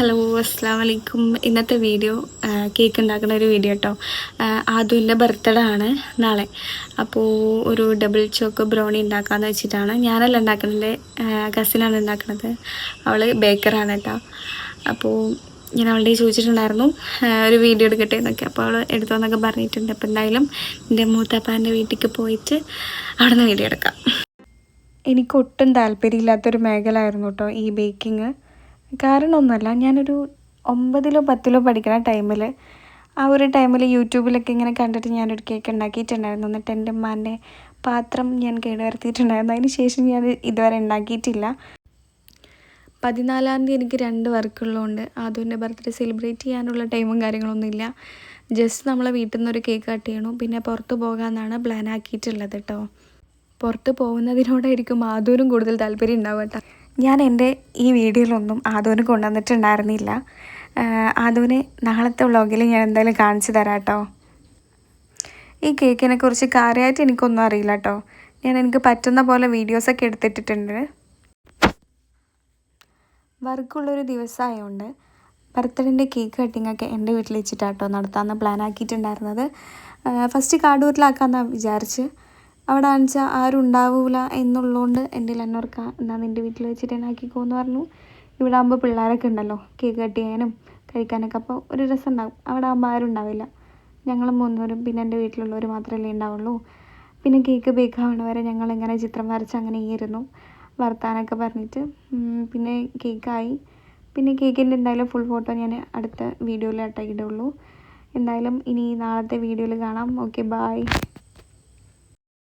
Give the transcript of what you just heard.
Hello അസ്സാം വലൈക്കും. ഇന്നത്തെ വീഡിയോ കേക്ക് ഉണ്ടാക്കുന്ന ഒരു വീഡിയോ കേട്ടോ. ആദുവിൻ്റെ ബർത്ത്ഡേ ആണ് നാളെ. അപ്പോൾ ഒരു ഡബിൾ ചോക്ക് ബ്രൗണി ഉണ്ടാക്കാമെന്ന് വെച്ചിട്ടാണ്. ഞാനല്ല ഉണ്ടാക്കുന്നത്, കസിനാണ് ഉണ്ടാക്കുന്നത്. അവൾ ബേക്കറാണ് കേട്ടോ. അപ്പോൾ ഞാൻ അവളുടെ ചോദിച്ചിട്ടുണ്ടായിരുന്നു ഒരു വീഡിയോ എടുക്കട്ടെ എന്നൊക്കെ. അപ്പോൾ അവൾ എടുത്തോന്നൊക്കെ പറഞ്ഞിട്ടുണ്ട്. അപ്പോൾ എന്തായാലും എൻ്റെ മൂത്താപ്പാൻ്റെ വീട്ടിലേക്ക് പോയിട്ട് അവിടെ നിന്ന് വീഡിയോ എടുക്കാം. എനിക്കൊട്ടും താല്പര്യമില്ലാത്തൊരു മേഖല ആയിരുന്നു കേട്ടോ ഈ ബേക്കിങ്. കാരണമൊന്നുമല്ല, ഞാനൊരു 9-ലോ 10-ലോ പഠിക്കുന്ന ടൈമിൽ ആ ഒരു ടൈമിൽ യൂട്യൂബിലൊക്കെ ഇങ്ങനെ കണ്ടിട്ട് ഞാനൊരു കേക്ക് ഉണ്ടാക്കിയിട്ടുണ്ടായിരുന്നു. എന്നിട്ട് എൻ്റെ ഉമ്മാൻ്റെ പാത്രം ഞാൻ കേടുവരുത്തിയിട്ടുണ്ടായിരുന്നു. അതിന് ശേഷം ഞാൻ ഇതുവരെ ഉണ്ടാക്കിയിട്ടില്ല. 14-ാം തീയതി എനിക്ക് 2 വർക്കുള്ളതുകൊണ്ട് ആദുവിൻ്റെ ബർത്ത്ഡേ സെലിബ്രേറ്റ് ചെയ്യാനുള്ള ടൈമും കാര്യങ്ങളൊന്നുമില്ല. ജസ്റ്റ് നമ്മളെ വീട്ടിൽ നിന്നൊരു കേക്ക് കട്ട് ചെയ്യണം, പിന്നെ പുറത്ത് പോകാമെന്നാണ് പ്ലാൻ ആക്കിയിട്ടുള്ളത് കേട്ടോ. പുറത്ത് പോകുന്നതിനോടായിരിക്കും ആദുവിനും കൂടുതൽ താല്പര്യം ഉണ്ടാവുക കേട്ടോ. ഞാൻ എൻ്റെ ഈ വീഡിയോയിലൊന്നും ആദുവിന് കൊണ്ടുവന്നിട്ടുണ്ടായിരുന്നില്ല. ആദുവിനെ നാളത്തെ വ്ളോഗിൽ ഞാൻ എന്തായാലും കാണിച്ചു തരാം കേട്ടോ. ഈ കേക്കിനെ കുറിച്ച് കാര്യമായിട്ട് എനിക്കൊന്നും അറിയില്ല കേട്ടോ. എനിക്ക് പറ്റുന്ന പോലെ വീഡിയോസൊക്കെ എടുത്തിട്ടിട്ടുണ്ട്. വർക്കുള്ളൊരു ദിവസമായതുകൊണ്ട് ബർത്ത്ഡേൻ്റെ കേക്ക് കട്ടിങ്ങൊക്കെ എൻ്റെ വീട്ടിൽ വെച്ചിട്ടാട്ടോ നടത്താമെന്ന് പ്ലാൻ ആക്കിയിട്ടുണ്ടായിരുന്നത്. ഫസ്റ്റ് കാടൂരിലാക്കാമെന്നാണ് വിചാരിച്ച്. അവിടെ ആണെച്ചാൽ ആരും ഉണ്ടാവില്ല എന്നുള്ളതുകൊണ്ട് എൻ്റെ എന്നോർക്ക എന്നാൽ നിൻ്റെ വീട്ടിൽ വെച്ചിട്ട് തന്നെ ആക്കിക്കോന്ന് പറഞ്ഞു. ഇവിടെ ആകുമ്പോൾ പിള്ളേരൊക്കെ ഉണ്ടല്ലോ, കേക്ക് കട്ട് ചെയ്യാനും കഴിക്കാനൊക്കെ. അപ്പോൾ ഒരു രസം ഉണ്ടാവും. അവിടെ ആകുമ്പോൾ ആരും ഉണ്ടാവില്ല. ഞങ്ങൾ 3 പേരും പിന്നെ എൻ്റെ വീട്ടിലുള്ളവർ മാത്രമല്ലേ ഉണ്ടാവുള്ളൂ. പിന്നെ കേക്ക് ബേക്കാവണ വരെ ഞങ്ങളിങ്ങനെ ചിത്രം വരച്ച് അങ്ങനെ ഇരുന്നു വർത്താനൊക്കെ പറഞ്ഞിട്ട്. പിന്നെ കേക്കായി. പിന്നെ കേക്കിൻ്റെ എന്തായാലും ഫുൾ ഫോട്ടോ ഞാൻ അടുത്ത വീഡിയോയിൽ ഇടുള്ളൂ. എന്തായാലും ഇനി നാളത്തെ വീഡിയോയിൽ കാണാം. Okay, bye.